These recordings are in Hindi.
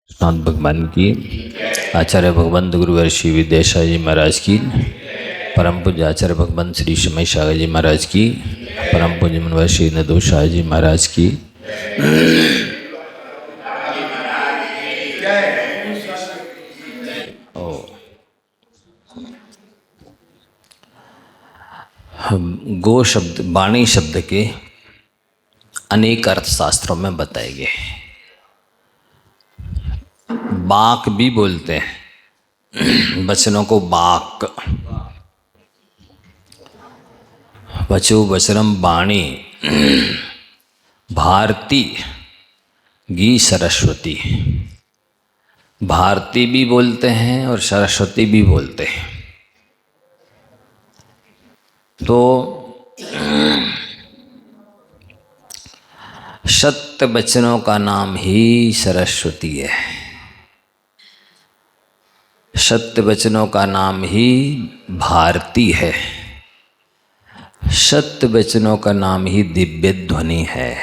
नाथ भगवान की, आचार्य भगवंत गुरुवर श्री विद्यासागर जी महाराज की, परम पूज्य आचार्य भगवंत श्री समय सागर जी महाराज की, परम पूज्य मुनिवर श्री नदोषा जी महाराज की। हम गो शब्द वाणी शब्द के अनेक अर्थ शास्त्रों में बताए गए। बाक भी बोलते हैं, वचनों को बाक, वचो वचनम वाणी, भारती गी सरस्वती। भारती भी बोलते हैं और सरस्वती भी बोलते हैं। तो सत्य वचनों का नाम ही सरस्वती है, सत्य वचनों का नाम ही भारती है, सत्य वचनों का नाम ही दिव्य ध्वनि है।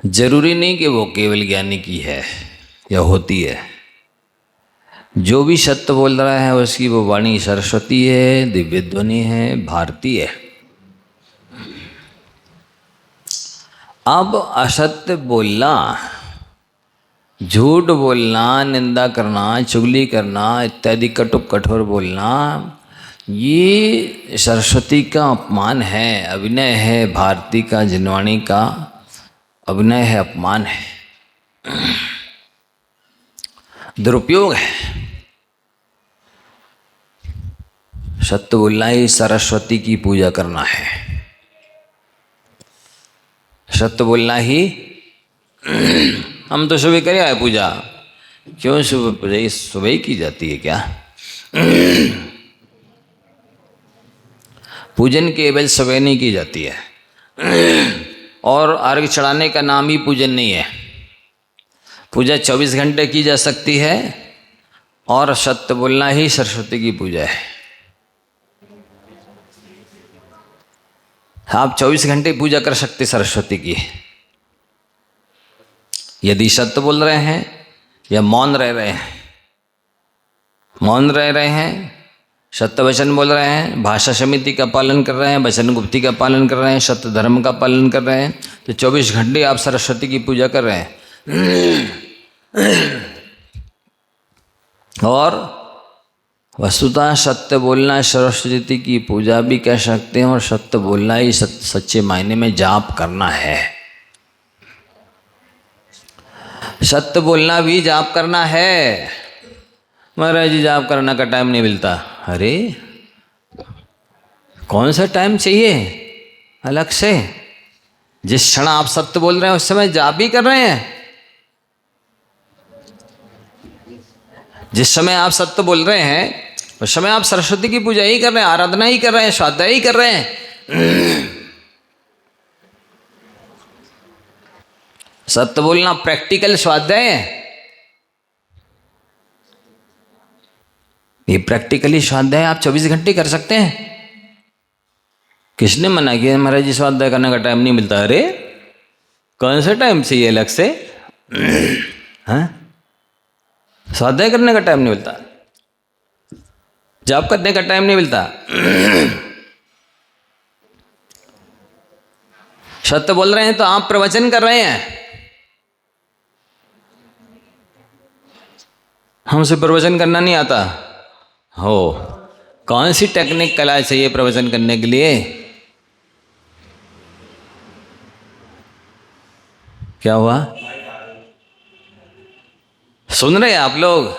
जरूरी नहीं कि वो केवल ज्ञानी की है या होती है। जो भी सत्य बोल रहा है उसकी वो वाणी सरस्वती है, दिव्य ध्वनि है, भारती है। अब असत्य बोलना, झूठ बोलना, निंदा करना, चुगली करना इत्यादि कठोर बोलना, ये सरस्वती का अपमान है, अभिनय है, भारती का, जिनवाणी का अभिनय है, अपमान है, दुरुपयोग है। सत्य बोलना ही सरस्वती की पूजा करना है, सत्य बोलना ही। हम तो सुबह करे आए पूजा, क्यों सुबह पूजा सुबह ही की जाती है क्या? पूजन केवल सुबह नहीं की जाती है, और अर्घ चढ़ाने का नाम ही पूजन नहीं है। पूजा 24 घंटे की जा सकती है, और सत्य बोलना ही सरस्वती की पूजा है। आप 24 घंटे पूजा कर सकते सरस्वती की, यदि सत्य बोल रहे हैं या मौन रह रहे हैं। मौन रह रहे हैं, सत्य वचन बोल रहे हैं, भाषा समिति का पालन कर रहे हैं, वचन गुप्ती का पालन कर रहे हैं, सत्य धर्म का पालन कर रहे हैं, तो 24 घंटे आप सरस्वती की पूजा कर रहे हैं। और वस्तुतः सत्य बोलना सरस्वती की पूजा भी कह सकते हैं, और सत्य बोलना ही सच्चे मायने में जाप करना है। सत्य बोलना भी जाप करना है। महाराज जी जाप करने का टाइम नहीं मिलता। अरे कौन सा टाइम चाहिए अलग से? जिस क्षण आप सत्य बोल रहे हैं उस समय जाप भी कर रहे हैं। जिस समय आप सत्य बोल रहे हैं उस समय आप सरस्वती की पूजा ही कर रहे हैं, आराधना ही कर रहे हैं, स्वाध्याय ही कर रहे हैं। सत्य बोलना प्रैक्टिकल स्वाध्याय है। ये प्रैक्टिकली स्वाध्याय आप 24 घंटे कर सकते हैं। किसने मना किया महाराज जी स्वाध्याय करने का टाइम नहीं मिलता? अरे कौन सा टाइम चाहिए अलग से? हाँ, स्वाध्याय करने का टाइम नहीं मिलता, जाप करने का टाइम नहीं मिलता। सत्य बोल रहे हैं तो आप प्रवचन कर रहे हैं। हमसे प्रवचन करना नहीं आता हो। कौन सी टेक्निक कला चाहिए प्रवचन करने के लिए? क्या हुआ? सुन रहे हैं आप लोग?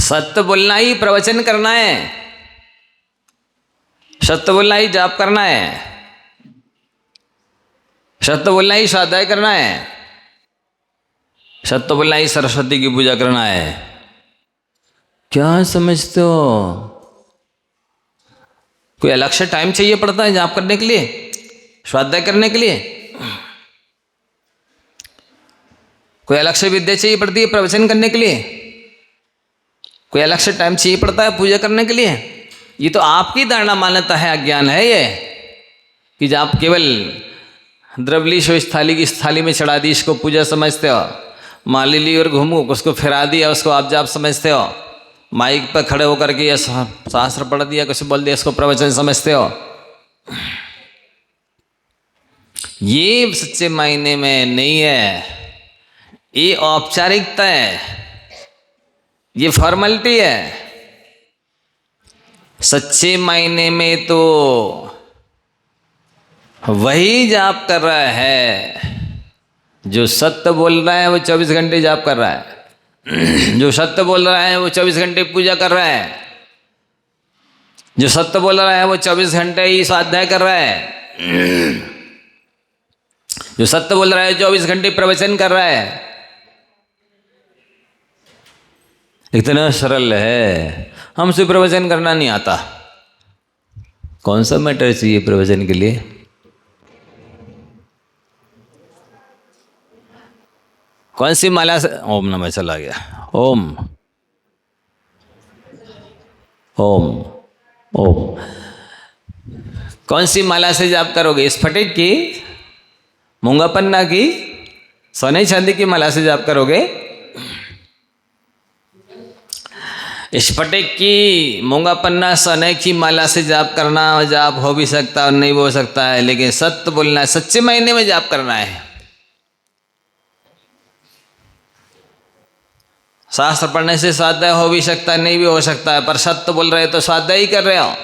सत्य बोलना ही प्रवचन करना है, सत्य बोलना ही जाप करना है, सत्य बोलना ही स्वाध्याय करना है, सत्य बोलना ही सरस्वती की पूजा करना है। क्या समझते हो? कोई अलग से टाइम चाहिए पड़ता है जाप करने के लिए, स्वाध्याय करने के लिए? कोई अलग से विद्या चाहिए पड़ती है प्रवचन करने के लिए? कोई अलग से टाइम चाहिए पड़ता है पूजा करने के लिए? ये तो आपकी धारणा मान्यता है, अज्ञान है ये। कि आप केवल द्रवलीश इस थाली की इस थाली में चढ़ा दी, इसको पूजा समझते हो। माली ली और घूमू उसको फिरा दिया, उसको आप जाप समझते हो। माइक पर खड़े होकर के या शास्त्र पढ़ दिया, कुछ बोल दिया, इसको प्रवचन समझते हो। ये सच्चे मायने में नहीं है, ये औपचारिकता है, ये फॉर्मेलिटी है। सच्चे मायने में तो वही जाप कर रहा है जो सत्य बोल रहा है, वो 24 घंटे जाप कर रहा है। जो सत्य बोल रहा है वो 24 घंटे पूजा कर रहा है। जो सत्य बोल रहा है वो 24 घंटे ही स्वाध्याय कर रहा है। जो सत्य बोल रहा है 24 घंटे प्रवचन कर रहा है। इतना सरल है, हमसे प्रवचन करना नहीं आता। कौन सा मैटर चाहिए प्रवचन के लिए? कौन सी माला से? ओम नमः चला गया। ओम ओम ओम। कौन सी माला से जाप करोगे? स्फटिक की, मूंगा पन्ना की, सोने चांदी की माला से जाप करोगे? स्फटिक की, मूंगा पन्ना, सोने की माला से जाप करना, जाप हो भी सकता है और नहीं भी हो सकता है, लेकिन सत्य बोलना है, सच्चे मायने में जाप करना है। शास्त्र पढ़ने से स्वाध्याय हो भी सकता है, नहीं भी हो सकता है, पर सत्य बोल रहे हो तो स्वाध्याय ही कर रहे हो।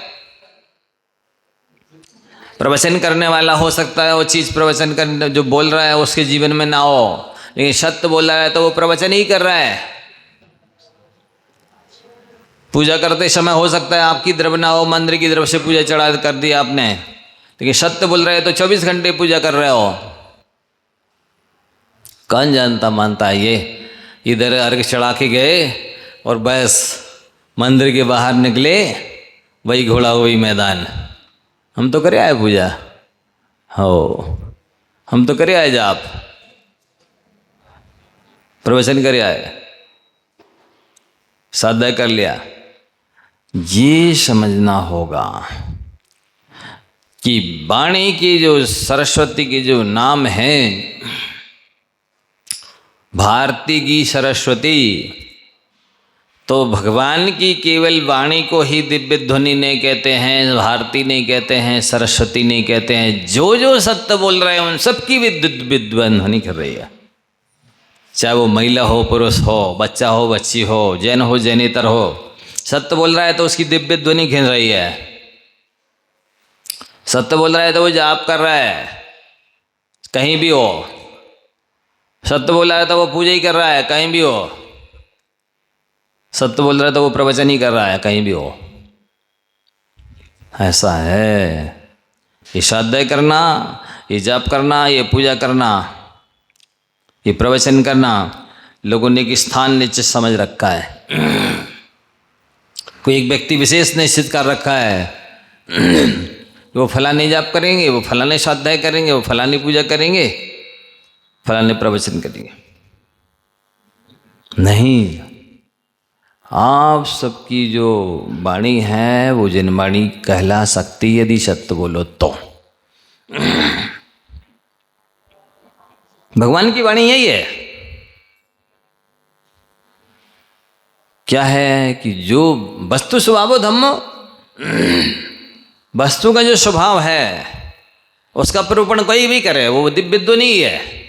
प्रवचन करने वाला हो सकता है वो चीज प्रवचन करने जो बोल रहा है उसके जीवन में ना हो, लेकिन सत्य बोल रहा है तो वो प्रवचन ही कर रहा है। पूजा करते समय हो सकता है आपकी द्रव्य ना हो, मंदिर की तरफ से पूजा चढ़ा कर दी आपने, लेकिन सत्य बोल रहे हो तो 24 घंटे पूजा कर रहे हो। कौन जानता मानता है ये? इधर अर्घ चढ़ा के गए और बस मंदिर के बाहर निकले, वही घोड़ा वही मैदान। हम तो करे आए पूजा, हो हम तो करे आए जाप, प्रवचन करे आए, स्वाध्याय कर लिया। ये समझना होगा कि वाणी की जो सरस्वती की जो नाम है, भारती की सरस्वती, तो भगवान की केवल वाणी को ही दिव्य ध्वनि नहीं कहते हैं, भारती नहीं कहते हैं, सरस्वती नहीं कहते हैं। जो जो सत्य बोल रहे हैं उन सबकी विद्युत ध्वनि कर रही है, चाहे वो महिला हो, पुरुष हो, बच्चा हो, बच्ची हो, जैन हो, जैनेतर हो। सत्य बोल रहा है तो उसकी दिव्य ध्वनि खिंच रही है। सत्य बोल रहा है तो वो जाप कर रहा है, कहीं भी हो। सत्य बोल रहा है तो वो पूजा ही कर रहा है, कहीं भी हो। सत्य बोल रहा है तो वो प्रवचन ही कर रहा है, कहीं भी हो। ऐसा है। ये स्वाध्याय करना, ये जाप करना, ये पूजा करना, ये प्रवचन करना, लोगों ने एक स्थान निश्चित समझ रखा है। कोई एक व्यक्ति विशेष निश्चित कर रखा है। वो फलाने जाप करेंगे, वो फलाने स्वाध्याय करेंगे, वो फलानी पूजा करेंगे, फलाने प्रवचन करेंगे। नहीं, आप सबकी जो वाणी है वो जनवाणी कहला सकती, यदि सत्य बोलो तो। भगवान की वाणी यही है। क्या है कि जो वस्तु स्वभावो धम्मो, वस्तु का जो स्वभाव है उसका प्ररूपण कोई भी करे वो दिव्य ध्वनि ही है।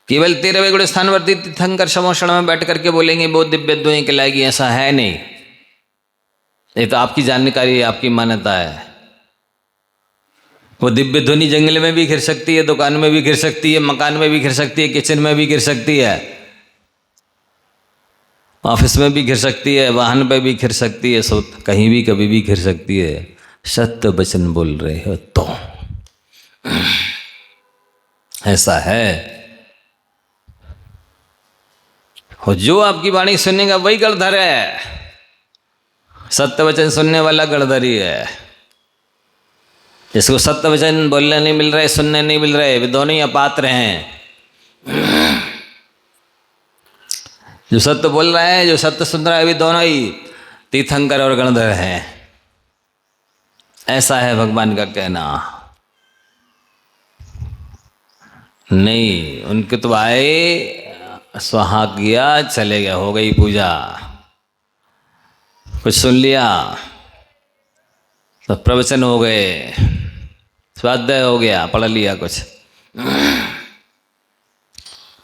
केवल 13वें गुण स्थानवर्ती तीर्थंकर समोषण में बैठ करके बोलेंगे वो दिव्य ध्वनि कहलाएगी, ऐसा है नहीं। ये तो आपकी जानकारी है, आपकी मान्यता है। वो दिव्य ध्वनि जंगल में भी गिर सकती है, दुकान में भी गिर सकती है, मकान में भी गिर सकती है, किचन में भी गिर सकती है, ऑफिस में भी गिर सकती है, वाहन पे भी गिर सकती है, सो कहीं भी कभी भी गिर सकती है। सत्य वचन बोल रहे हो तो ऐसा है। और जो आपकी वाणी सुनेगा वही गणधर है। सत्य वचन सुनने वाला गणधरी है। जिसको सत्य वचन बोलने नहीं मिल रहे, सुनने नहीं मिल रहे, वे दोनों ही अपात्र हैं। जो सत्य बोल रहा है, जो सत्य सुन रहा है, वे दोनों ही तीर्थंकर और गणधर हैं। ऐसा है भगवान का कहना। नहीं, उनके तो आए, स्वाहा किया, चले गए, हो गई पूजा, कुछ सुन लिया तो प्रवचन हो गए, स्वाध्याय हो गया, पढ़ लिया कुछ,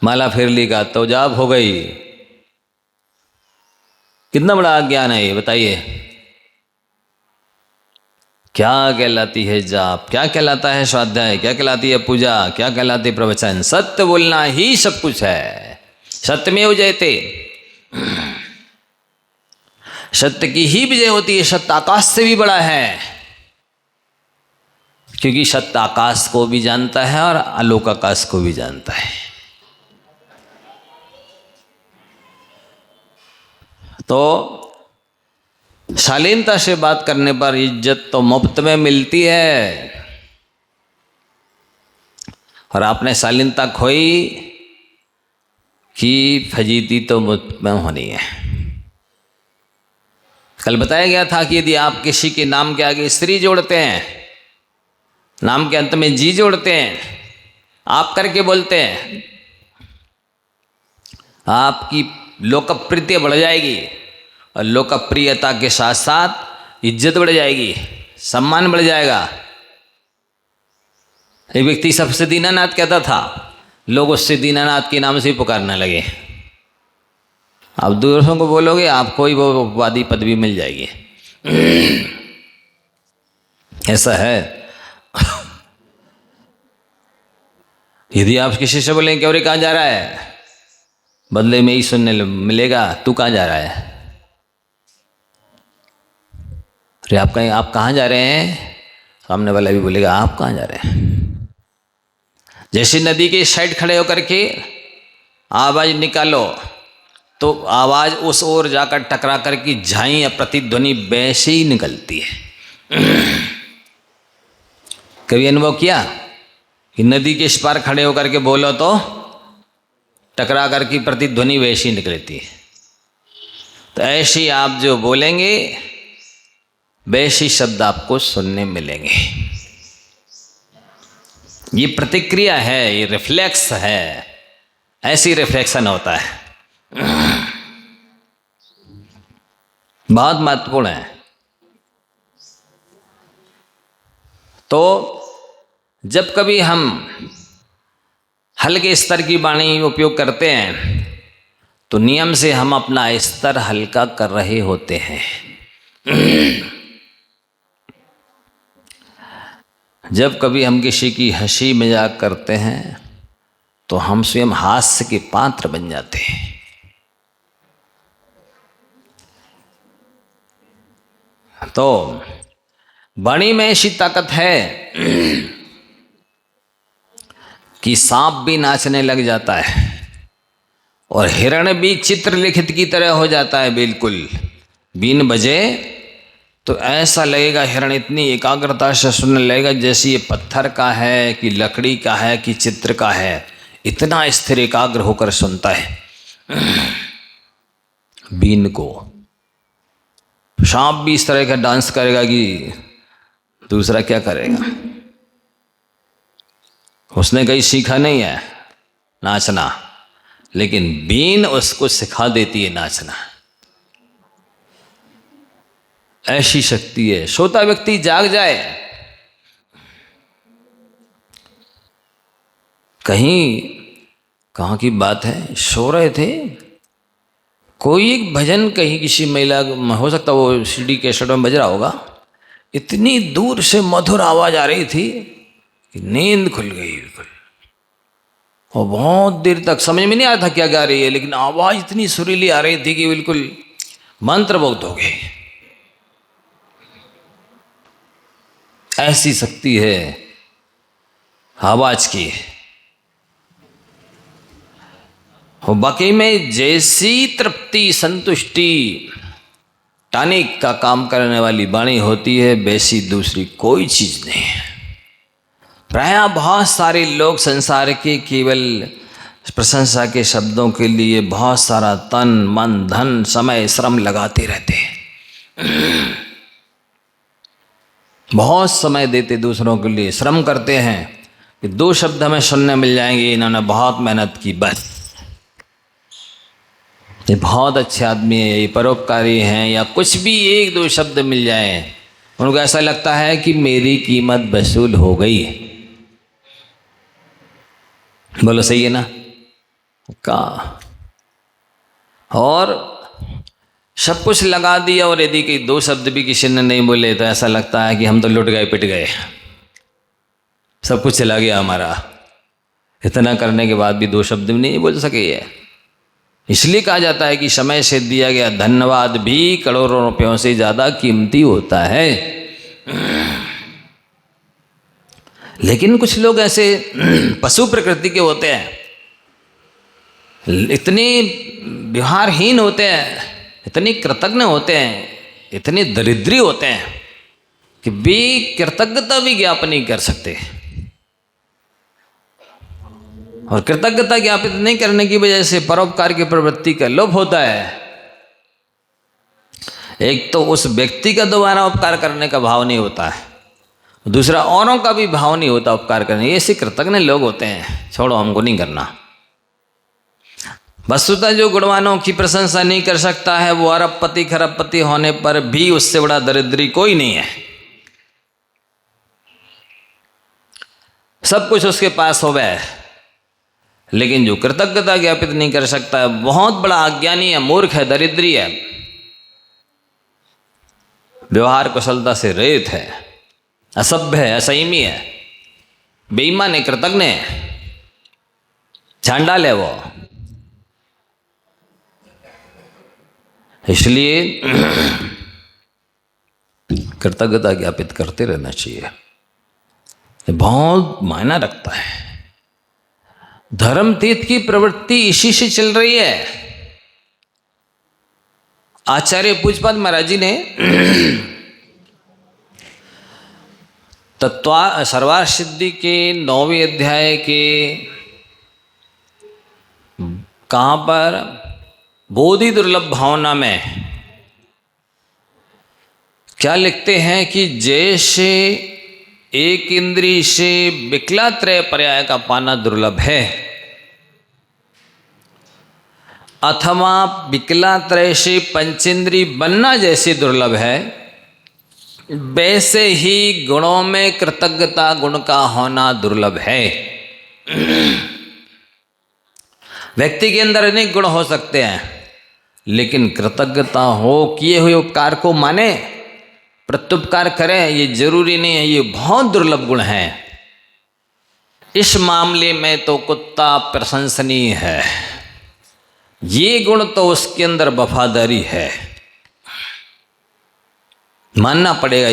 माला फेर ली का तो जाप हो गई। कितना बड़ा अज्ञान है ये, बताइए। क्या कहलाती है जाप, क्या कहलाता है स्वाध्याय, क्या कहलाती है पूजा, क्या कहलाती है प्रवचन? सत्य बोलना ही सब कुछ है। सत्यमेव जयते, सत्य की ही विजय होती है। सत्य आकाश से भी बड़ा है, क्योंकि सत्य आकाश को भी जानता है और आलोक आकाश को भी जानता है। तो शालीनता से बात करने पर इज्जत तो मुफ्त में मिलती है, और आपने शालीनता खोई कि फजीती तो मुफ्त में होनी है। कल बताया गया था कि यदि आप किसी के नाम के आगे स्त्री जोड़ते हैं, नाम के अंत में जी जोड़ते हैं, आप करके बोलते हैं, आपकी लोकप्रियता बढ़ जाएगी, और लोकप्रियता के साथ साथ इज्जत बढ़ जाएगी, सम्मान बढ़ जाएगा। एक व्यक्ति सबसे दीनानाथ कहता था, लोग उससे दीनानाथ के नाम से ही पुकारने लगे। अब दूसरों को बोलोगे, आपको ही वो वादी पदवी मिल जाएगी। ऐसा है। यदि आप किसी से बोलें कि अरे कहाँ जा रहा है, बदले में ही सुनने मिलेगा, तू कहाँ जा रहा है? अरे आप कहाँ जा रहे हैं? सामने वाला भी बोलेगा आप कहाँ जा रहे हैं। जैसे नदी के साइड खड़े होकर के आवाज निकालो तो आवाज उस ओर जाकर टकरा कर की झाई या प्रतिध्वनि वैसे ही निकलती है। कभी अनुभव किया कि नदी के इस पार खड़े होकर के बोलो तो टकरा कर की प्रतिध्वनि वैसी निकलती है। तो ऐसी आप जो बोलेंगे वैसी शब्द आपको सुनने मिलेंगे। ये प्रतिक्रिया है, ये रिफ्लेक्स है, ऐसी रिफ्लेक्शन होता है। बहुत महत्वपूर्ण है। तो जब कभी हम हल्के स्तर की वाणी उपयोग करते हैं तो नियम से हम अपना स्तर हल्का कर रहे होते हैं। जब कभी हम किसी की हंसी मजाक करते हैं तो हम स्वयं हास्य के पात्र बन जाते हैं। तो वाणी में ऐसी ताकत है कि सांप भी नाचने लग जाता है और हिरण भी चित्रलिखित की तरह हो जाता है। बिल्कुल बीन बजे तो ऐसा लगेगा, हिरण इतनी एकाग्रता से सुनने लगेगा जैसे ये पत्थर का है कि लकड़ी का है कि चित्र का है, इतना स्थिर एकाग्र होकर सुनता है बीन को। सांप भी इस तरह का डांस करेगा कि दूसरा क्या करेगा। उसने कहीं सीखा नहीं है नाचना, लेकिन बीन उसको सिखा देती है नाचना। ऐसी शक्ति है। सोता व्यक्ति जाग जाए, कहाँ की बात है, सो रहे थे, कोई एक भजन कहीं किसी महिला, हो सकता वो सीडी कैसेट में बज रहा होगा, इतनी दूर से मधुर आवाज आ रही थी कि नींद खुल गई बिल्कुल। और बहुत देर तक समझ में नहीं आया था क्या गा रही है, लेकिन आवाज इतनी सुरीली आ रही थी कि बिल्कुल मंत्रमुग्ध हो गए। ऐसी शक्ति है आवाज की। और बाकी में जैसी तृप्ति संतुष्टि टॉनिक का काम करने वाली वाणी होती है, वैसी दूसरी कोई चीज नहीं है। प्रायः बहुत सारे लोग संसार के केवल प्रशंसा के शब्दों के लिए बहुत सारा तन मन धन समय श्रम लगाते रहते हैं, बहुत समय देते दूसरों के लिए, श्रम करते हैं कि 2 शब्द हमें सुनने मिल जाएंगे, इन्होंने बहुत मेहनत की, बस ये बहुत अच्छे आदमी है, ये परोपकारी हैं, या कुछ भी 1-2 शब्द मिल जाए, उनको ऐसा लगता है कि मेरी कीमत वसूल हो गई। बोलो सही है ना? का और सब कुछ लगा दिया, और यदि कि 2 शब्द भी किसी ने नहीं बोले तो ऐसा लगता है कि हम तो लुट गए, पिट गए, सब कुछ चला गया हमारा। इतना करने के बाद भी 2 शब्द भी नहीं बोल सके। ये इसलिए कहा जाता है कि समय से दिया गया धन्यवाद भी करोड़ों रुपयों से ज़्यादा कीमती होता है। लेकिन कुछ लोग ऐसे पशु प्रकृति के होते हैं, इतने व्यवहारहीन होते हैं, इतने कृतज्ञ होते हैं, इतने दरिद्री होते हैं कि वे कृतज्ञता भी ज्ञापन नहीं कर सकते। और कृतज्ञता ज्ञापित नहीं करने की वजह से परोपकार की प्रवृत्ति का लोप होता है। एक तो उस व्यक्ति का दोबारा उपकार करने का भाव नहीं होता है, दूसरा औरों का भी भाव नहीं होता उपकार करने। ऐसे कृतज्ञ लोग होते हैं, छोड़ो हमको नहीं करना। वस्तुतः जो गुणवानों की प्रशंसा नहीं कर सकता है, वो अरबपति खरबपति होने पर भी उससे बड़ा दरिद्री कोई नहीं है। सब कुछ उसके पास हो गया है, लेकिन जो कृतज्ञता ज्ञापित नहीं कर सकता है, बहुत बड़ा अज्ञानी है, मूर्ख है, दरिद्री है, व्यवहार कुशलता से रहित है, असभ्य है, असंयमी है, बेईमान है, कृतज्ञ है, चांडाल है वो। इसलिए कृतज्ञता ज्ञापित करते रहना चाहिए, ये बहुत मायना रखता है। धर्म तीर्थ की प्रवृत्ति इसी से चल रही है। आचार्य पूज्यपाद महाराज जी ने सर्वार्थ सिद्धि के 9वें अध्याय के कहाँ पर बोधि दुर्लभ भावना में क्या लिखते हैं कि जैसे एक इंद्रिय से विकलात्रय पर्याय का पाना दुर्लभ है, अथवा विकलात्रय से पंचेंद्रिय बनना जैसे दुर्लभ है, वैसे ही गुणों में कृतज्ञता गुण का होना दुर्लभ है। व्यक्ति के अंदर अनेक गुण हो सकते हैं, लेकिन कृतज्ञता हो, किए हुए उपकार को माने, प्रत्युपकार करें, ये जरूरी नहीं है, ये बहुत दुर्लभ गुण है। इस मामले में तो कुत्ता प्रशंसनीय है, ये गुण तो उसके अंदर वफादारी है, मानना पड़ेगा।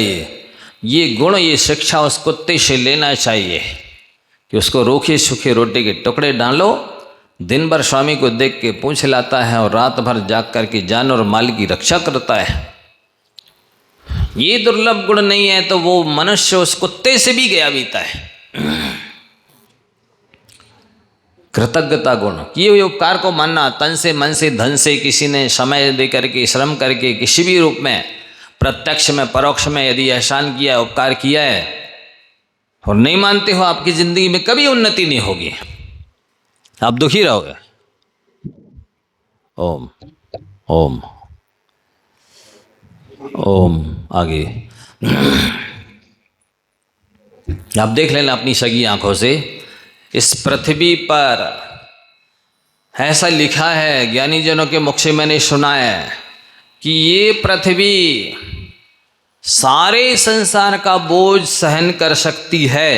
ये गुण, ये शिक्षा उस कुत्ते से लेना चाहिए कि उसको रूखे सूखे रोटी के टुकड़े डालो, दिन भर स्वामी को देख के पूछ लाता है और रात भर जाग कर के जान और माल की रक्षा करता है। ये दुर्लभ गुण नहीं है तो वो मनुष्य उस कुत्ते से भी गया बीता है। कृतज्ञता गुण, किए हुए उपकार को मानना, तन से मन से धन से किसी ने समय दे करके, श्रम करके, किसी भी रूप में, प्रत्यक्ष में परोक्ष में यदि एहसान किया है, उपकार किया है और नहीं मानते हो, आपकी जिंदगी में कभी उन्नति नहीं होगी, आप दुखी रहोगे। ओम ओम ओम। आगे आप देख लेना अपनी सगी आंखों से, इस पृथ्वी पर ऐसा लिखा है, ज्ञानी जनों के मुख से मैंने सुना है कि ये पृथ्वी सारे संसार का बोझ सहन कर सकती है।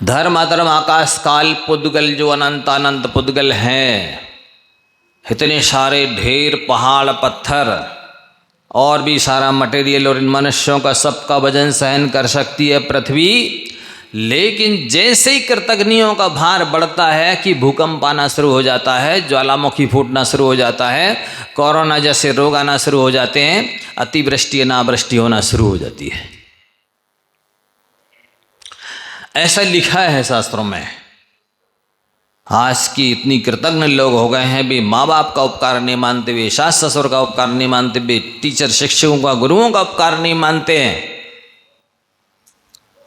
धर्म अधर्म आकाश काल पुद्गल, जो अनंत अनंत पुद्गल हैं, इतने सारे ढेर पहाड़ पत्थर और भी सारा मटेरियल और इन मनुष्यों का सबका वजन सहन कर सकती है पृथ्वी। लेकिन जैसे ही कृतज्ञों का भार बढ़ता है कि भूकंप आना शुरू हो जाता है, ज्वालामुखी फूटना शुरू हो जाता है, कोरोना जैसे रोग आना शुरू हो जाते हैं, अतिवृष्टि अनावृष्टि होना शुरू हो जाती है। ऐसा लिखा है शास्त्रों में। आज की इतनी कृतज्ञ लोग हो गए हैं भी माँ बाप का उपकार नहीं मानते हुए, सास ससुर का उपकार नहीं मानते हुए, टीचर शिक्षकों का गुरुओं का उपकार नहीं मानते हैं।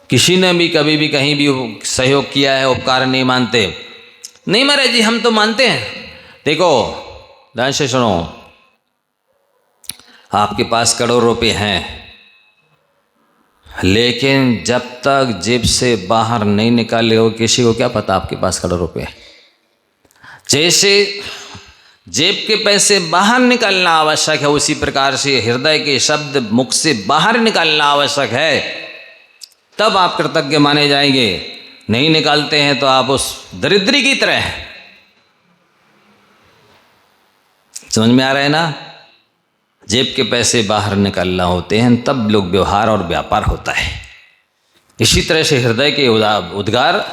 किसी ने भी कभी भी कहीं भी सहयोग किया है उपकार नहीं मानते। नहीं महाराज जी हम तो मानते हैं। देखो ध्यान से सुनो, आपके पास करोड़ रुपए हैं, लेकिन जब तक जेब से बाहर नहीं निकाले हो, किसी को क्या पता आपके पास करोड़ रुपए है। जैसे जेब के पैसे बाहर निकालना आवश्यक है, उसी प्रकार से हृदय के शब्द मुख से बाहर निकालना आवश्यक है, तब आप कृतज्ञ माने जाएंगे। नहीं निकालते हैं तो आप उस दरिद्री की तरह हैं। समझ में आ रहा है ना? जेब के पैसे बाहर निकालना होते हैं तब लोग व्यवहार और व्यापार होता है। इसी तरह से हृदय के उद्गार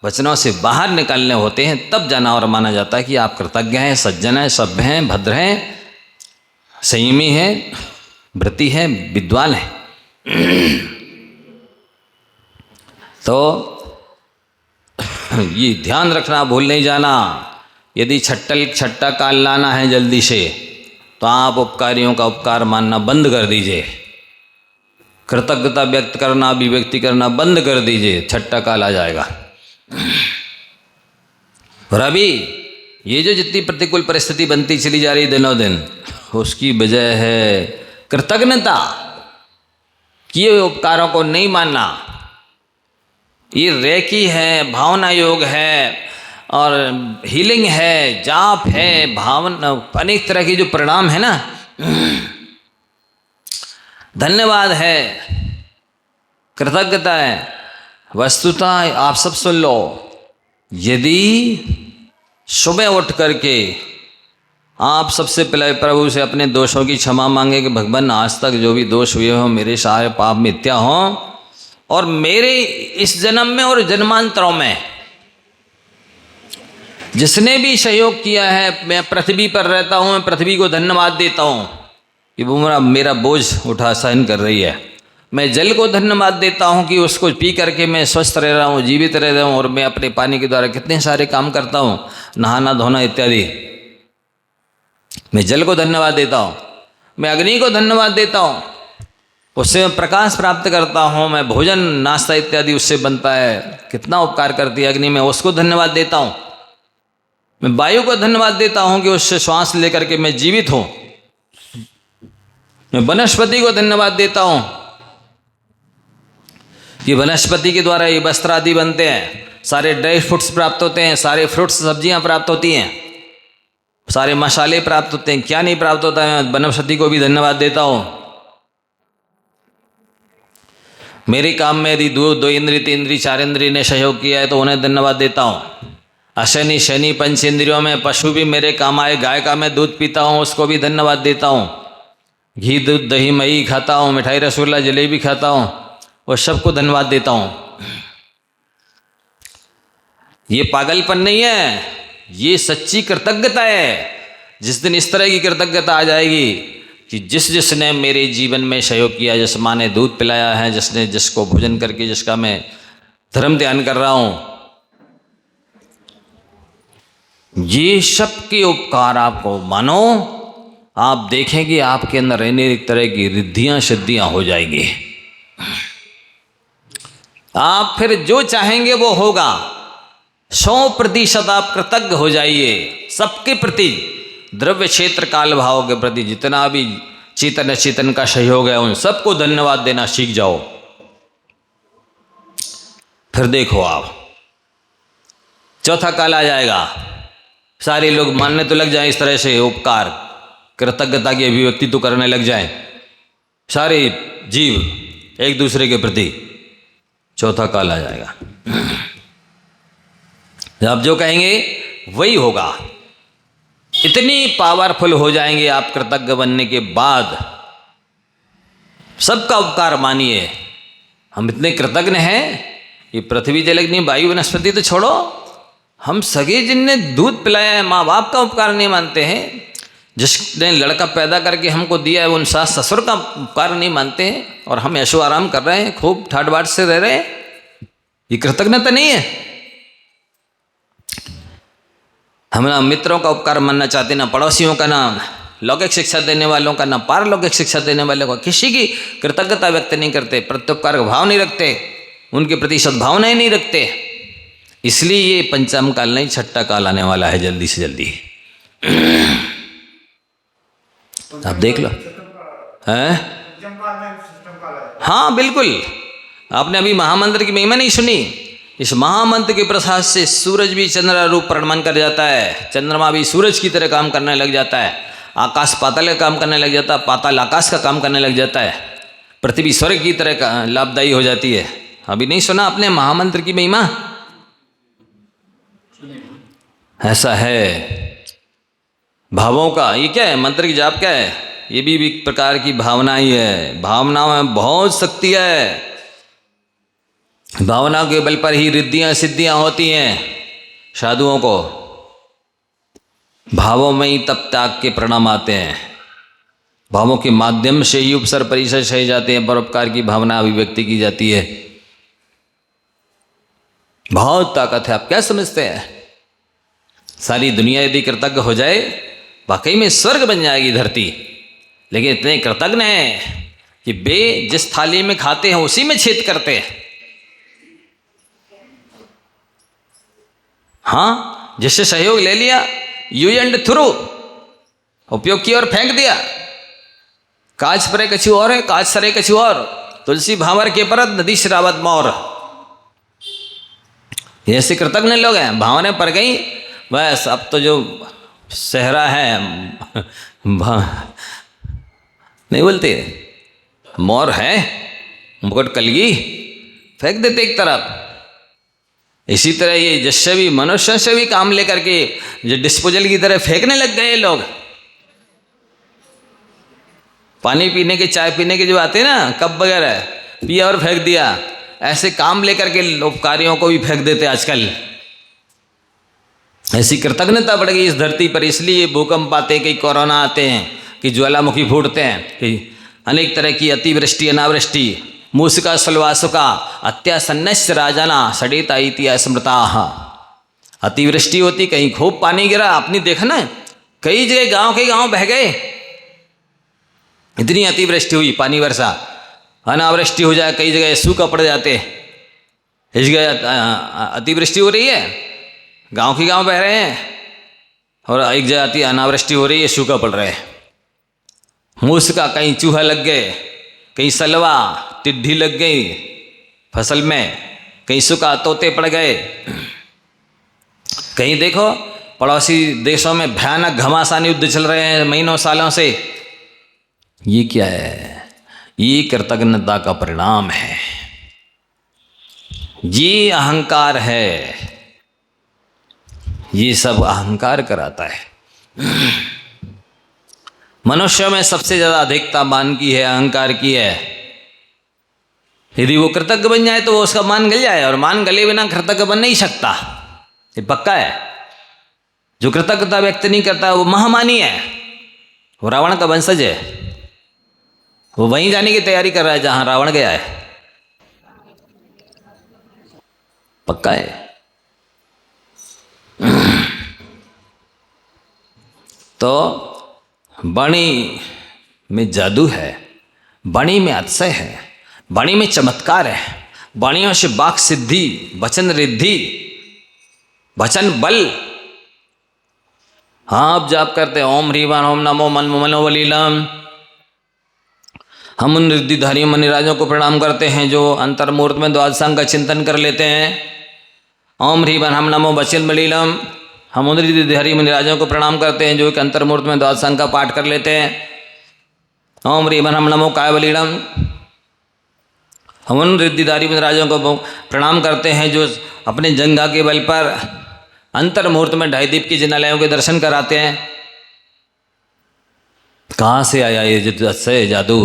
वचनों से बाहर निकालने होते हैं, तब जनावर माना जाता है कि आप कृतज्ञ हैं, सज्जन हैं, सभ्य हैं, भद्र हैं, संयमी हैं, व्रती हैं, विद्वान हैं। तो ये ध्यान रखना, भूल नहीं जाना। यदि छट्टा काल लाना है जल्दी से, तो आप उपकारियों का उपकार मानना बंद कर दीजिए। कृतज्ञता व्यक्त करना, अभिव्यक्ति करना बंद कर दीजिए, छट्टा काल आ जाएगा। और अभी ये जो जितनी प्रतिकूल परिस्थिति बनती चली जा रही दिनों दिन, उसकी वजह है कृतज्ञता, किए हुए उपकारों को नहीं मानना। ये रेकी है, भावना योग है, और हीलिंग है, जाप है, भावना, अनेक तरह की जो परिणाम है ना, धन्यवाद है, कृतज्ञता है। वस्तुतः आप सब सुन लो, यदि सुबह उठ करके आप सबसे पहले प्रभु से अपने दोषों की क्षमा मांगे कि भगवान आज तक जो भी दोष हुए हों मेरे सारे पाप मिथ्या हों, और मेरे इस जन्म में और जन्मांतरों में जिसने भी सहयोग किया है, मैं पृथ्वी पर रहता हूँ, मैं पृथ्वी को धन्यवाद देता हूँ कि वो मेरा बोझ उठा सहन कर रही है। मैं जल को धन्यवाद देता हूँ कि उसको पी करके मैं स्वस्थ रह रहा हूँ, जीवित रह रहा हूँ, और मैं अपने पानी के द्वारा कितने सारे काम करता हूँ, नहाना धोना इत्यादि। मैं जल को धन्यवाद देता हूँ, मैं अग्नि को धन्यवाद देता हूँ, उससे मैं प्रकाश प्राप्त करता हूँ, मैं भोजन नाश्ता इत्यादि उससे बनता है, कितना उपकार करती है अग्नि में, उसको धन्यवाद देता हूँ। मैं वायु को धन्यवाद देता हूँ कि उससे श्वास लेकर के मैं जीवित हूँ। मैं वनस्पति को धन्यवाद देता हूँ कि वनस्पति के द्वारा ये वस्त्र आदि बनते हैं, सारे ड्राई फ्रूट्स प्राप्त होते हैं, सारे फ्रूट्स सब्जियां प्राप्त होती हैं, सारे मसाले प्राप्त होते हैं। क्या नहीं प्राप्त होता है, वनस्पति को भी धन्यवाद देता हूँ। मेरे काम में यदि दो इंद्रिय, 3 इंद्रिय, 4 इंद्रिय ने सहयोग किया है तो उन्हें धन्यवाद देता हूँ। अशनि शनि पंच इंद्रियों में पशु भी मेरे काम आए, गाय का मैं दूध पीता हूँ उसको भी धन्यवाद देता हूँ। घी दूध दही मही खाता हूँ, मिठाई रसगुल्ला जलेबी खाता हूँ, और सबको धन्यवाद देता हूँ। ये पागलपन नहीं है, ये सच्ची कृतज्ञता है। जिस दिन इस तरह की कृतज्ञता आ जाएगी कि जिसने मेरे जीवन में सहयोग किया, जिस माँ ने दूध पिलाया है, जिसको भोजन करके जिसका मैं धर्म ध्यान कर रहा हूँ, ये सब के उपकार आपको मानो, आप देखेंगे आपके अंदर अनेक तरह की रिद्धियां सिद्धियां हो जाएंगी। आप फिर जो चाहेंगे वो होगा। 100% आप कृतज्ञ हो जाइए सबके प्रति, द्रव्य क्षेत्र काल भाव के प्रति, जितना भी चेतन अचेतन का सहयोग है उन सबको धन्यवाद देना सीख जाओ। फिर देखो आप चौथा काल आ जाएगा, सारे लोग मानने तो लग जाएं, इस तरह से उपकार कृतज्ञता की अभिव्यक्ति तो करने लग जाएं सारे जीव एक दूसरे के प्रति। चौथा काल आ जाएगा, आप जो कहेंगे वही होगा। इतनी पावरफुल हो जाएंगे आप कृतज्ञ बनने के बाद। सबका उपकार मानिए, हम इतने कृतज्ञ हैं, ये पृथ्वी जल अग्नि वायु वनस्पति तो छोड़ो, हम सगे जिनने दूध पिलाया है माँ बाप का उपकार नहीं मानते हैं, जिसने लड़का पैदा करके हमको दिया है उन सास ससुर का उपकार नहीं मानते हैं, और हम ऐशो आराम कर रहे हैं, खूब ठाट बाट से रह रहे हैं। ये कृतज्ञता नहीं है। हम ना मित्रों का उपकार मानना चाहते, ना पड़ोसियों का, ना लौकिक शिक्षा देने वालों का, ना पारलौकिक शिक्षा देने वालों का, किसी की कृतज्ञता व्यक्त नहीं करते, प्रत्युपकार का भाव नहीं रखते, उनके प्रति सद्भावनाएं नहीं रखते। इसलिए ये पंचम काल नहीं, छठा काल आने वाला है जल्दी से जल्दी। आप देख लो हैं। हाँ बिल्कुल, आपने अभी महामंत्र की महिमा नहीं सुनी। इस महामंत्र के प्रसाद से सूरज भी चंद्र रूप प्रमाण कर जाता है, चंद्रमा भी सूरज की तरह काम करने लग जाता है, आकाश पाताल का काम करने लग जाता है, पाताल आकाश का काम करने लग जाता है, पृथ्वी स्वर्ग की तरह का लाभदायी हो जाती है। अभी नहीं सुना आपने महामंत्र की महिमा? ऐसा है भावों का। ये क्या है? मंत्र की जाप क्या है? ये भी एक प्रकार की भावना ही है। भावनाओं में बहुत शक्ति है। भावना के बल पर ही रिद्धियां सिद्धियां होती हैं। साधुओं को भावों में ही तप त्याग के परिणाम आते हैं। भावों के माध्यम से ही उपसर परिसर सहे जाते हैं, परोपकार की भावना अभिव्यक्ति की जाती है। बहुत ताकत है। आप क्या समझते हैं? सारी दुनिया यदि कृतज्ञ हो जाए, वाकई में स्वर्ग बन जाएगी धरती। लेकिन इतने कृतज्ञ हैं कि वे जिस थाली में खाते हैं उसी में छेद करते हैं। हाँ, जिससे सहयोग ले लिया, यू एंड थ्रू, उपयोग किया और फेंक दिया। काज परे कछु और है, काज सरे कछु और, तुलसी भावर के परत नदी शराबत मोर। ऐसे कृतज्ञ लोग हैं। भावनाएं पर गई, बस अब तो जो सहरा है नहीं बोलते, मोर है, मुकुट कलगी, फेंक देते एक तरफ। इसी तरह ये जिससे भी मनुष्य से भी काम लेकर के जो डिस्पोजल की तरह फेंकने लग गए लोग। पानी पीने के, चाय पीने के जो आते हैं ना, कप वगैरह, पिया और फेंक दिया। ऐसे काम लेकर के उपकारियों को भी फेंक देते आजकल। ऐसी कृतज्ञता बढ़ गई इस धरती पर। इसलिए भूकंप आते हैं, कई कोरोना आते हैं, कि ज्वालामुखी फूटते हैं, कि अनेक तरह की अतिवृष्टि अनावृष्टि, मूसिका सलवासुका अत्यासन्नस्य राजाना सडेता इति स्मृता। अतिवृष्टि होती, कहीं खूब पानी गिरा, आपने देखा ना, कई जगह गांव के गांव बह गए। इतनी अतिवृष्टि हुई, पानी वर्षा। अनावृष्टि हो जाए, कई जगह सूखा पड़ जाते। इस जगह अतिवृष्टि हो रही है, गांव के गांव बह रहे हैं, और एक जगह अनावृष्टि हो रही है, सूखा पड़ रहा है। मूसिका, कहीं चूहा लग गए, कहीं सलवा टिड्डी लग गई फसल में, कहीं सूखा तोते पड़ गए। कहीं देखो पड़ोसी देशों में भयानक घमासान युद्ध चल रहे हैं महीनों सालों से। ये क्या है? ये कृतज्ञता का परिणाम है। ये अहंकार है। ये सब अहंकार कराता है। मनुष्य में सबसे ज्यादा अधिकता मान की है, अहंकार की है। यदि वो कृतज्ञ बन जाए तो वो उसका मान गल जाए, और मान गले बिना कृतज्ञ बन नहीं सकता। ये पक्का है। जो कृतज्ञता व्यक्त नहीं करता वो महामानी है। वो रावण का वंशज है। वो वहीं जाने की तैयारी कर रहा है जहां रावण गया है। पक्का है। तो वाणी में जादू है, वाणी में अतिशय है, वाणी में चमत्कार है। वाणियों से वाक सिद्धि, वचन रिद्धि, वचन बल। हाँ, आप जाप करते ओम ह्रीवान ओम नमो मन मनोवलीलम। हम उन रिद्धिधारी मनिराजों को प्रणाम करते हैं जो अंतर्मूर्त में द्वादशांग का चिंतन कर लेते हैं। ओम ह्रीवान हम नमो वचन बलीलम। हम उन रिद्धिधारी मनिराजों को प्रणाम करते हैं जो एक अंतर्मूर्त में द्वादशांग का पाठ कर लेते हैं। ओम ह्रीवान हम नमो काय बलीलम। हम उन रिद्धिधारी मनिराजों को प्रणाम करते हैं जो अपने जंघा के बल पर अंतर्मुहूर्त में ढाई दीप की जिनालयों के दर्शन कराते हैं। कहाँ से आया ये जादू?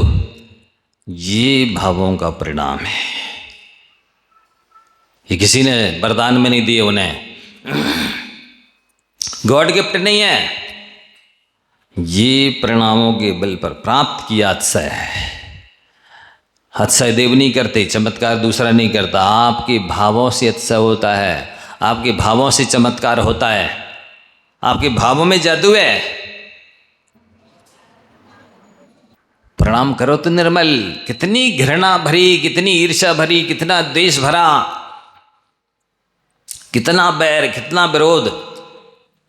ये भावों का परिणाम है। ये किसी ने वरदान में नहीं दिए उन्हें, गॉड गिफ्ट नहीं है। ये परिणामों के बल पर प्राप्त किया अतिशय है। अतिशय देव नहीं करते, चमत्कार दूसरा नहीं करता। आपके भावों से अतिशय होता है, आपके भावों से चमत्कार होता है। आपके भावों में जादू है। प्रणाम करो तो निर्मल। कितनी घृणा भरी, कितनी ईर्ष्या भरी, कितना द्वेष भरा, कितना बैर, कितना विरोध,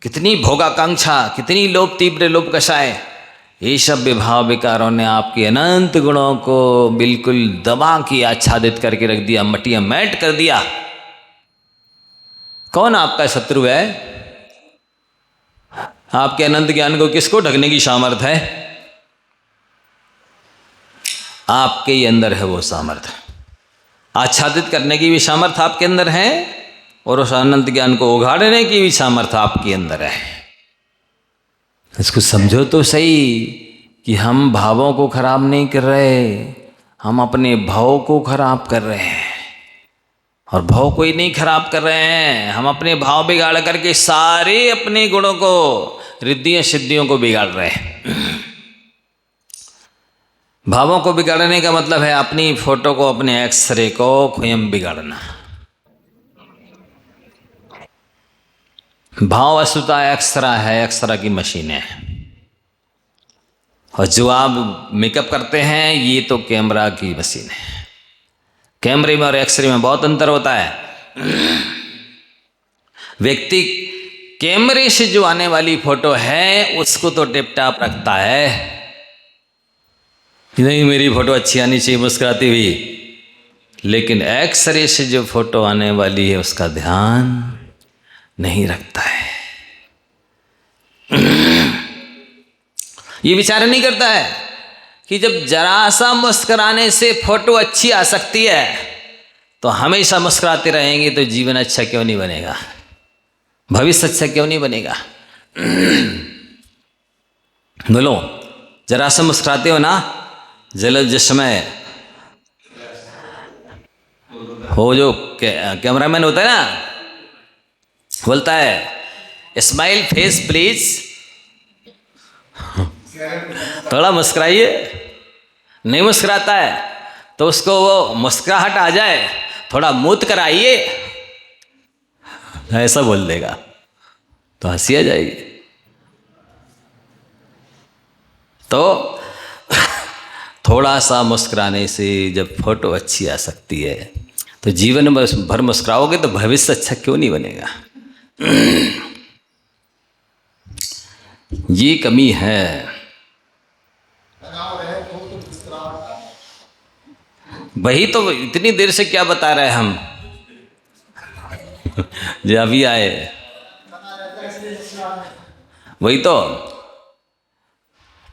कितनी भोगाकांक्षा, कितनी लोभ तीव्र लोभ कषाय, ये सब विभाव विकारों ने आपके अनंत गुणों को बिल्कुल दबा के आच्छादित करके रख दिया, मटिया मैट कर दिया। कौन आपका शत्रु है? आपके अनंत ज्ञान को किसको ढकने की सामर्थ्य है? आपके ही अंदर है वो सामर्थ्य। आच्छादित करने की भी सामर्थ्य आपके अंदर है और उस अनंत ज्ञान को उघाड़ने की भी सामर्थ्य आपके अंदर है। इसको समझो तो सही कि हम भावों को खराब नहीं कर रहे, हम अपने भाव को खराब कर रहे हैं। और भाव कोई नहीं खराब कर रहे हैं, हम अपने भाव बिगाड़ करके सारे अपने गुणों को, रिद्धियों सिद्धियों को बिगाड़ रहे हैं। भावों को बिगाड़ने का मतलब है अपनी फोटो को, अपने एक्सरे को स्वयं बिगाड़ना। भाव वस्तुता एक्सरा है, एक्सरा की मशीन है। और जो आप मेकअप करते हैं ये तो कैमरा की मशीन है। कैमरे में और एक्सरे में बहुत अंतर होता है। व्यक्ति कैमरे से जो आने वाली फोटो है उसको तो टिप टाप रखता है कि नहीं मेरी फोटो अच्छी आनी चाहिए मुस्कुराती हुई, लेकिन एक्सरे से जो फोटो आने वाली है उसका ध्यान नहीं रखता है। ये विचार नहीं करता है कि जब जरा सा मुस्कुराने से फोटो अच्छी आ सकती है तो हमेशा मुस्कुराते रहेंगे तो जीवन अच्छा क्यों नहीं बनेगा, भविष्य अच्छा क्यों नहीं बनेगा। बोलो, जरा सा मुस्कुराते हो ना, जिस समय वो जो कैमरामैन होता है ना बोलता है स्माइल फेस प्लीज, थोड़ा मुस्कुराइए, नहीं मुस्कुराता है तो उसको वो मुस्कुराहट आ जाए, थोड़ा मूत कराइए, ऐसा बोल देगा तो हंसी आ जाएगी। तो थोड़ा सा मुस्कुराने से जब फोटो अच्छी आ सकती है तो जीवन भर मुस्कुराओगे तो भविष्य अच्छा क्यों नहीं बनेगा। ये कमी है। वही तो इतनी देर से क्या बता रहे हैं हम जो अभी आए, वही तो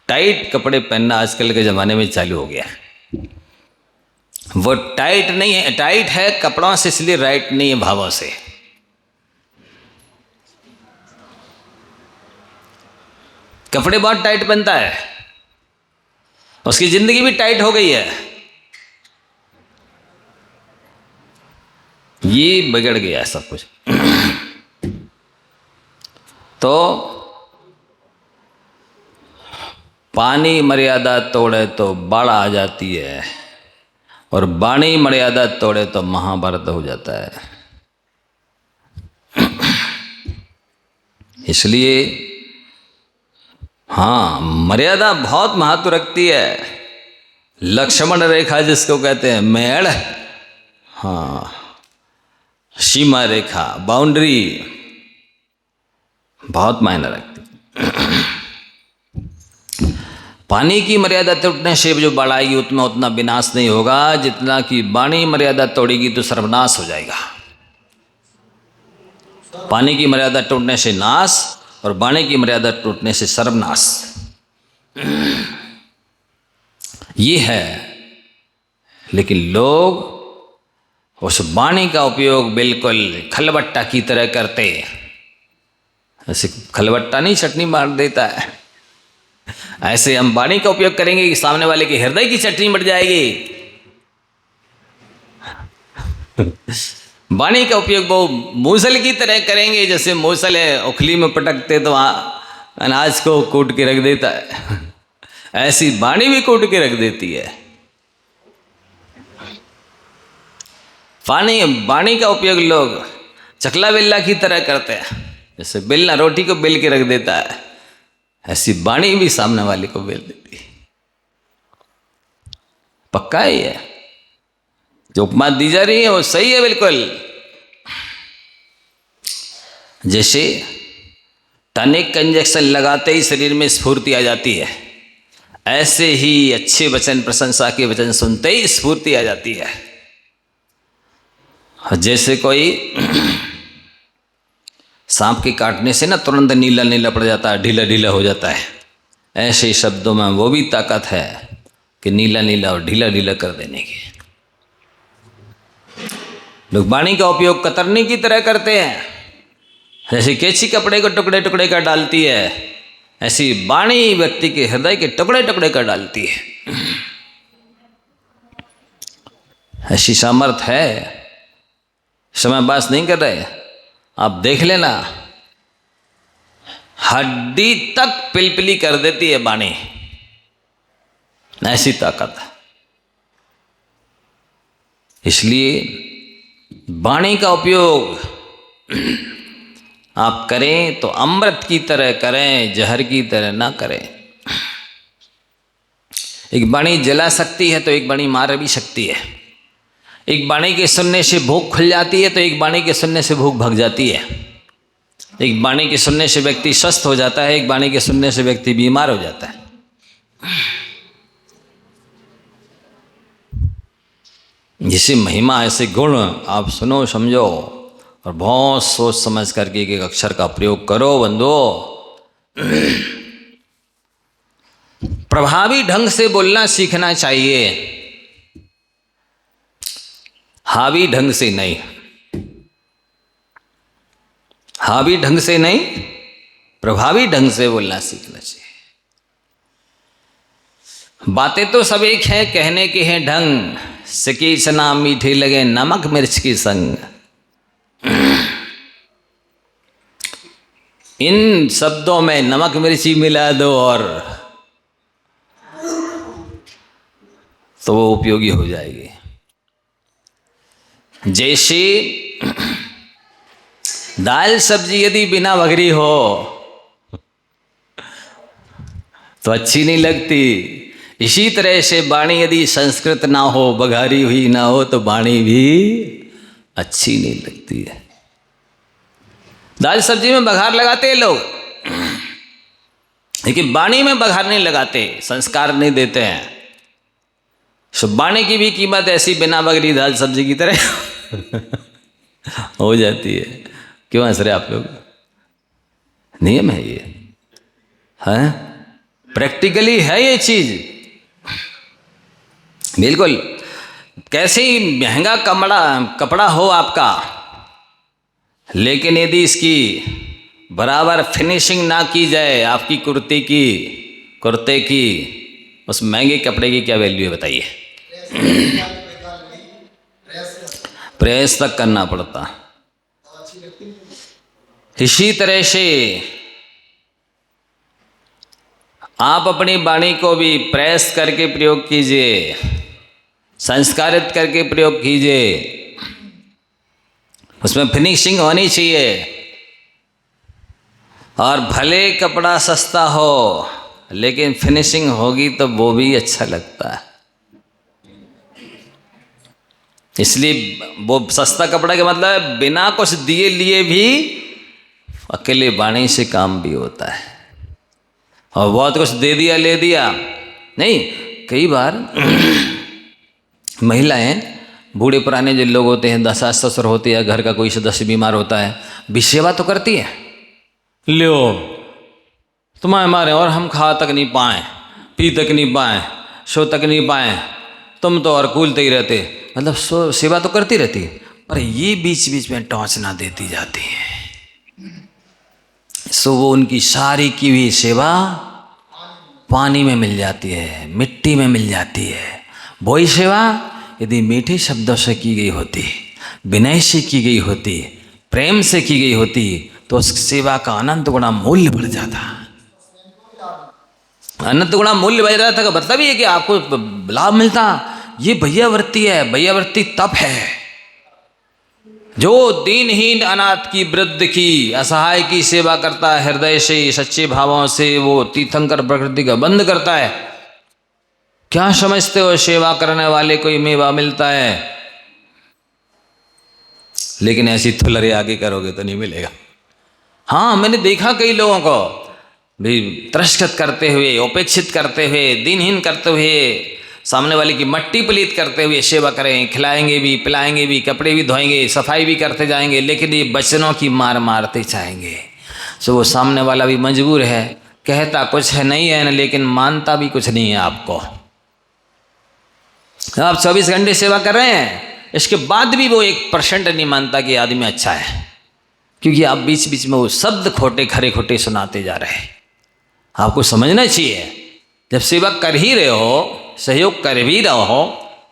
टाइट कपड़े पहनना आजकल के ज़माने में चालू हो गया। वो टाइट नहीं है, टाइट है कपड़ों से, इसलिए राइट नहीं है भावों से। कपड़े बहुत टाइट पहनता है, उसकी जिंदगी भी टाइट हो गई है, ये बिगड़ गया सब कुछ। तो पानी मर्यादा तोड़े तो बाढ़ आ जाती है और वाणी मर्यादा तोड़े तो महाभारत हो जाता है। इसलिए हाँ, मर्यादा बहुत महत्व रखती है। लक्ष्मण रेखा जिसको कहते हैं, मेड़, हाँ, सीमा रेखा, बाउंड्री बहुत मायने रखती है। पानी की मर्यादा टूटने से जो बाढ़ आएगी उतना उतना विनाश नहीं होगा जितना कि वाणी मर्यादा तोड़ेगी तो सर्वनाश हो जाएगा। पानी की मर्यादा टूटने से नाश और वाणी की मर्यादा टूटने से सर्वनाश, ये है। लेकिन लोग उस वाणी का उपयोग बिल्कुल खलबट्टा की तरह करते। ऐसे खलबट्टा नहीं चटनी मार देता है, ऐसे हम वाणी का उपयोग करेंगे कि सामने वाले के हृदय की चटनी बढ़ जाएगी। वाणी का उपयोग वो मूसल की तरह करेंगे, जैसे मूसल है उखली में पटकते तो अनाज को कूट के रख देता है, ऐसी वाणी भी कूट के रख देती है। वाणी का उपयोग लोग चकला बिल्ला की तरह करते हैं। जैसे बेलना रोटी को बेल के रख देता है, ऐसी वाणी भी सामने वाले को बेल देती है। पक्का ही है, जो उपमा दी जा रही है वो सही है बिल्कुल। जैसे टॉनिक का इंजेक्शन लगाते ही शरीर में स्फूर्ति आ जाती है, ऐसे ही अच्छे वचन, प्रशंसा के वचन सुनते ही स्फूर्ति आ जाती है। जैसे कोई सांप के काटने से ना तुरंत नीला नीला पड़ जाता है, ढीला ढीला हो जाता है, ऐसे ही शब्दों में वो भी ताकत है कि नीला नीला और ढीला ढीला कर देने की। लोग वाणी का उपयोग कतरनी की तरह करते हैं, जैसे कैंची कपड़े को टुकड़े टुकड़े कर डालती है, ऐसी वाणी व्यक्ति के हृदय के टुकड़े टुकड़े कर डालती है। ऐसी सामर्थ्य है, समय पास नहीं कर रहे, आप देख लेना, हड्डी तक पिलपिली कर देती है वाणी, ऐसी ताकत। इसलिए वाणी का उपयोग आप करें तो अमृत की तरह करें, जहर की तरह ना करें। एक वाणी जला सकती है तो एक वाणी मार भी सकती है। एक वाणी के सुनने से भूख खुल जाती है तो एक वाणी के सुनने से भूख भाग जाती है। एक वाणी के सुनने से व्यक्ति स्वस्थ हो जाता है, एक वाणी के सुनने से व्यक्ति बीमार हो जाता है। जिसे महिमा, ऐसे गुण आप सुनो, समझो और बहुत सोच समझ करके एक एक अक्षर का प्रयोग करो बंधुओं। प्रभावी ढंग से बोलना सीखना चाहिए, हावी ढंग से नहीं, हावी ढंग से नहीं, प्रभावी ढंग से बोलना सीखना चाहिए। बातें तो सब एक हैं, कहने के हैं ढंग, सकी चना मीठे लगे नमक मिर्च की संग। इन शब्दों में नमक मिर्ची मिला दो और तो वो उपयोगी हो जाएगी। जैसे दाल सब्जी यदि बिना बघरी हो तो अच्छी नहीं लगती, इसी तरह से वाणी यदि संस्कृत ना हो, बघारी हुई ना हो तो वाणी भी अच्छी नहीं लगती है। दाल सब्जी में बघार लगाते हैं लोग, लेकिन वाणी में बघार नहीं लगाते, संस्कार नहीं देते हैं। सो वाणी की भी कीमत ऐसी बिना बघरी दाल सब्जी की तरह हो जाती है। क्यों हंस रहे आप लोग? नियम है ये, है प्रैक्टिकली है ये चीज बिल्कुल। कैसे ही महंगा कपड़ा हो आपका, लेकिन यदि इसकी बराबर फिनिशिंग ना की जाए आपकी कुर्ते की, उस महंगे कपड़े की क्या वैल्यू है बताइए? प्रेस तक करना पड़ता। इसी तरह से आप अपनी वाणी को भी प्रेस करके प्रयोग कीजिए, संस्कारित करके प्रयोग कीजिए, उसमें फिनिशिंग होनी चाहिए। और भले कपड़ा सस्ता हो लेकिन फिनिशिंग होगी तो वो भी अच्छा लगता है। इसलिए वो सस्ता कपड़ा का मतलब है बिना कुछ दिए लिए भी अकेले वाणी से काम भी होता है। और बहुत कुछ दे दिया ले दिया नहीं। कई बार महिलाएं, बूढ़े पुराने जो लोग होते हैं, सास ससुर होते हैं, घर का कोई सदस्य बीमार होता है, भी सेवा तो करती है। लो तुम्हारे मारे और हम खा तक नहीं पाए, पी तक नहीं पाए, सो तक नहीं पाए, तुम तो और कूलते ही रहते। मतलब सेवा तो करती रहती है, पर ये बीच बीच में टॉर्चना देती जाती है। सो वो उनकी सारी की हुई सेवा पानी में मिल जाती है, मिट्टी में मिल जाती है। वही सेवा यदि मीठे शब्दों से की गई होती, विनय से की गई होती, प्रेम से की गई होती, तो उस सेवा का अनंत गुणा मूल्य बढ़ जाता। अनंत गुणा मूल्य बढ़ जाता का मतलब ये कि आपको लाभ मिलता। ये भैयावृत्ति है, भैयावृत्ति तप है। जो दीनहीन अनाथ की वृद्ध की असहाय की सेवा करता है हृदय से सच्चे भावों से, वो तीर्थंकर प्रकृति का बंद करता है। क्या समझते हो सेवा करने वाले को मेवा मिलता है? लेकिन ऐसी थुलरे आगे करोगे तो नहीं मिलेगा। हाँ, मैंने देखा कई लोगों को भी तिरस्कृत करते हुए, उपेक्षित करते हुए, दीनहीन करते हुए, सामने वाले की मट्टी पलीत करते हुए सेवा करें, खिलाएंगे भी, पिलाएंगे भी, कपड़े भी धोएंगे, सफाई भी करते जाएंगे, लेकिन ये वचनों की मार मारते जाएंगे। सो वो सामने वाला भी मजबूर है, कहता कुछ है नहीं है, लेकिन मानता भी कुछ नहीं है आपको। आप 24 घंटे सेवा कर रहे हैं, इसके बाद भी वो 1% नहीं मानता कि आदमी अच्छा है, क्योंकि आप बीच बीच में वो शब्द खोटे खरे खोटे सुनाते जा रहे हैं। आपको समझना चाहिए, जब सेवा कर ही रहे हो, सहयोग कर भी रहो,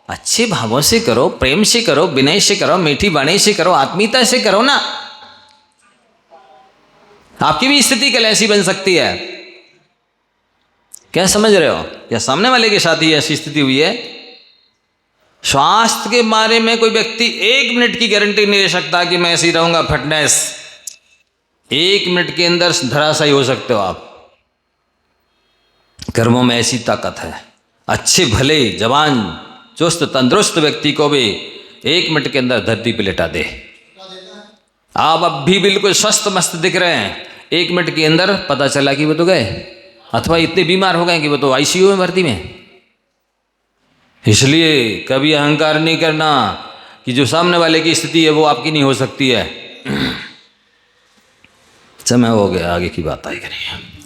अच्छे भावों से करो, प्रेम से करो, विनय से करो, मीठी वाणी से करो, आत्मीयता से करो ना। आपकी भी स्थिति कल ऐसी बन सकती है। क्या समझ रहे हो? क्या सामने वाले के साथ ही ऐसी स्थिति हुई है? स्वास्थ्य के बारे में कोई व्यक्ति 1 मिनट की गारंटी नहीं दे सकता कि मैं ऐसे ही रहूंगा फिटनेस। 1 मिनट के अंदर धराशायी हो सकते हो आप। कर्मों में ऐसी ताकत है। अच्छे भले जवान चुस्त तंदुरुस्त व्यक्ति को भी 1 मिनट के अंदर धरती पे लेटा दे। आप अब भी बिल्कुल स्वस्थ मस्त दिख रहे हैं, 1 मिनट के अंदर पता चला कि वो तो गए, अथवा इतने बीमार हो गए कि वो तो आईसीयू में भर्ती में। इसलिए कभी अहंकार नहीं करना कि जो सामने वाले की स्थिति है वो आपकी नहीं हो सकती है। समय हो गया, आगे की बात आई करेंगे।